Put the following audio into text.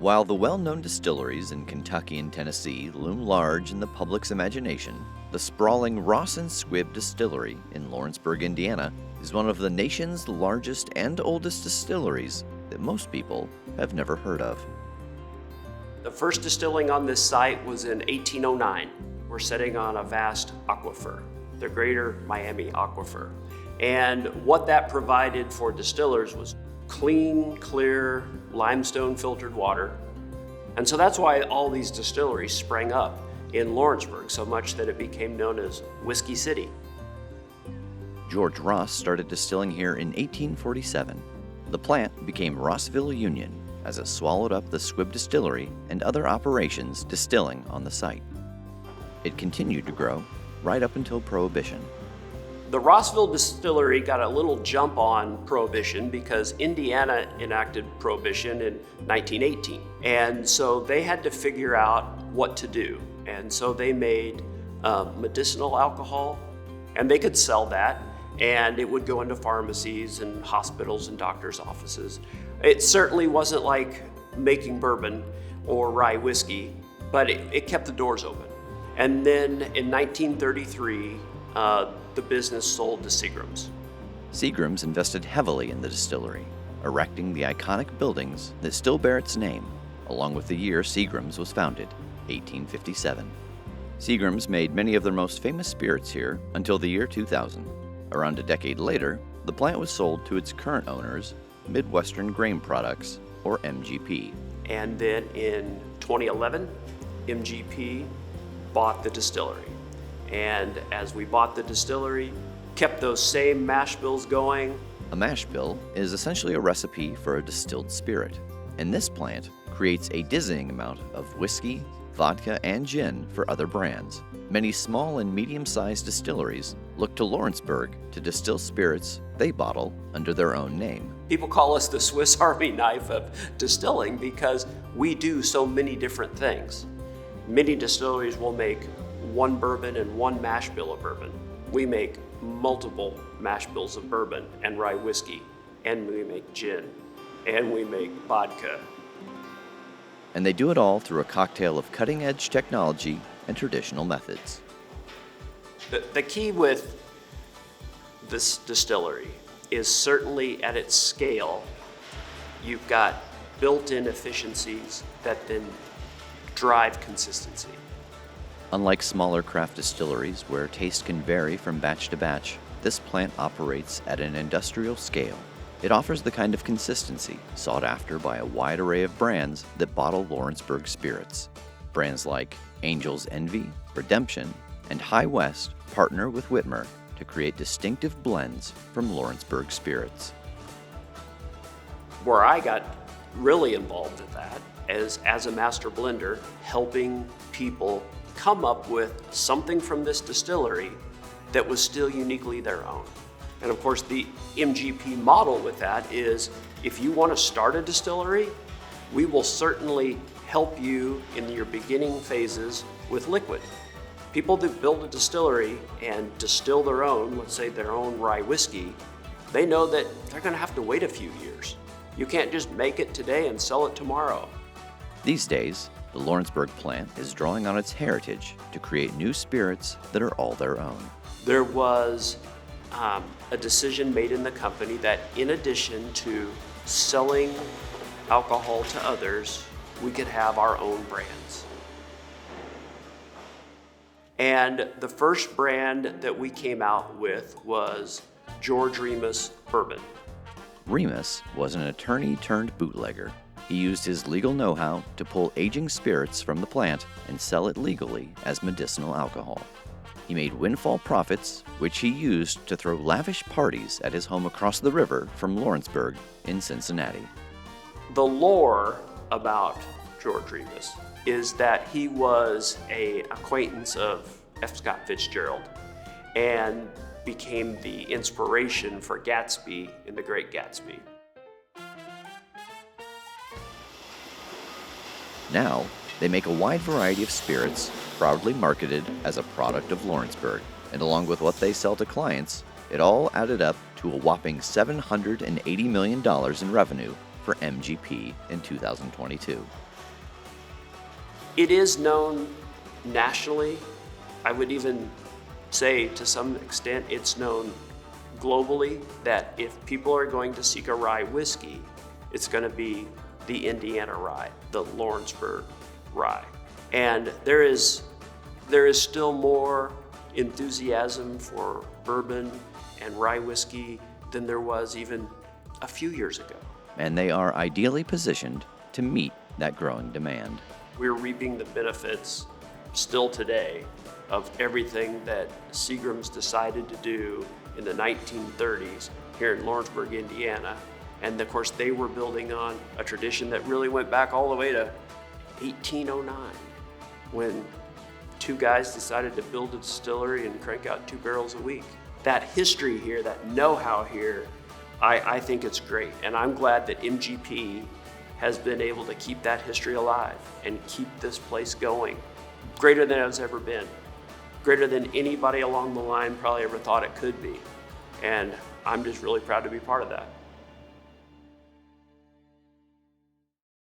While the well-known distilleries in Kentucky and Tennessee loom large in the public's imagination, the sprawling Ross and Squibb Distillery in Lawrenceburg, Indiana, is one of the nation's largest and oldest distilleries that most people have never heard of. The first distilling on this site was in 1809. We're sitting on a vast aquifer, the Greater Miami Aquifer. And what that provided for distillers was clean, clear, limestone filtered water. And so that's why all these distilleries sprang up in Lawrenceburg, so much that it became known as Whiskey City. George Ross started distilling here in 1847. The plant became Rossville Union as it swallowed up the Squibb Distillery and other operations distilling on the site. It continued to grow right up until Prohibition. The Rossville Distillery got a little jump on Prohibition because Indiana enacted Prohibition in 1918. And so they had to figure out what to do. And so they made medicinal alcohol, and they could sell that, and it would go into pharmacies and hospitals and doctors' offices. It certainly wasn't like making bourbon or rye whiskey, but it kept the doors open. And then in 1933, the business sold to Seagram's. Seagram's invested heavily in the distillery, erecting the iconic buildings that still bear its name, along with the year Seagram's was founded, 1857. Seagram's made many of their most famous spirits here until the year 2000. Around a decade later, the plant was sold to its current owners, Midwestern Grain Products, or MGP. And then in 2011, MGP bought the distillery. And as we bought the distillery, kept those same mash bills going. A mash bill is essentially a recipe for a distilled spirit, and this plant creates a dizzying amount of whiskey, vodka, and gin for other brands. Many small and medium-sized distilleries look to Lawrenceburg to distill spirits they bottle under their own name. People call us the Swiss Army knife of distilling because we do so many different things. Many distilleries will make one bourbon and one mash bill of bourbon. We make multiple mash bills of bourbon and rye whiskey, and we make gin, and we make vodka. And they do it all through a cocktail of cutting-edge technology and traditional methods. The key with this distillery is certainly at its scale, you've got built-in efficiencies that then drive consistency. Unlike smaller craft distilleries where taste can vary from batch to batch, this plant operates at an industrial scale. It offers the kind of consistency sought after by a wide array of brands that bottle Lawrenceburg spirits. Brands like Angel's Envy, Redemption, and High West partner with Whitmer to create distinctive blends from Lawrenceburg spirits. Where I got really involved with that is as a master blender, helping people come up with something from this distillery that was still uniquely their own. And of course, the MGP model with that is if you want to start a distillery, we will certainly help you in your beginning phases with liquid. People that build a distillery and distill their own, let's say their own rye whiskey, they know that they're going to have to wait a few years. You can't just make it today and sell it tomorrow. These days, the Lawrenceburg plant is drawing on its heritage to create new spirits that are all their own. There was a decision made in the company that in addition to selling alcohol to others, we could have our own brands. And the first brand that we came out with was George Remus Bourbon. Remus was an attorney turned bootlegger. He used his legal know-how to pull aging spirits from the plant and sell it legally as medicinal alcohol. He made windfall profits, which he used to throw lavish parties at his home across the river from Lawrenceburg in Cincinnati. The lore about George Remus is that he was an acquaintance of F. Scott Fitzgerald and became the inspiration for Gatsby in The Great Gatsby. Now, they make a wide variety of spirits, proudly marketed as a product of Lawrenceburg, and along with what they sell to clients, it all added up to a whopping $780 million in revenue for MGP in 2022. It is known nationally. I would even say to some extent it's known globally that if people are going to seek a rye whiskey, it's going to be the Indiana rye, the Lawrenceburg rye. And there is still more enthusiasm for bourbon and rye whiskey than there was even a few years ago. And they are ideally positioned to meet that growing demand. We're reaping the benefits still today of everything that Seagram's decided to do in the 1930s here in Lawrenceburg, Indiana. And of course, they were building on a tradition that really went back all the way to 1809, when two guys decided to build a distillery and crank out 2 barrels a week. That history here, that know-how here, I think it's great. And I'm glad that MGP has been able to keep that history alive and keep this place going. Greater than it's ever been. Greater than anybody along the line probably ever thought it could be. And I'm just really proud to be part of that.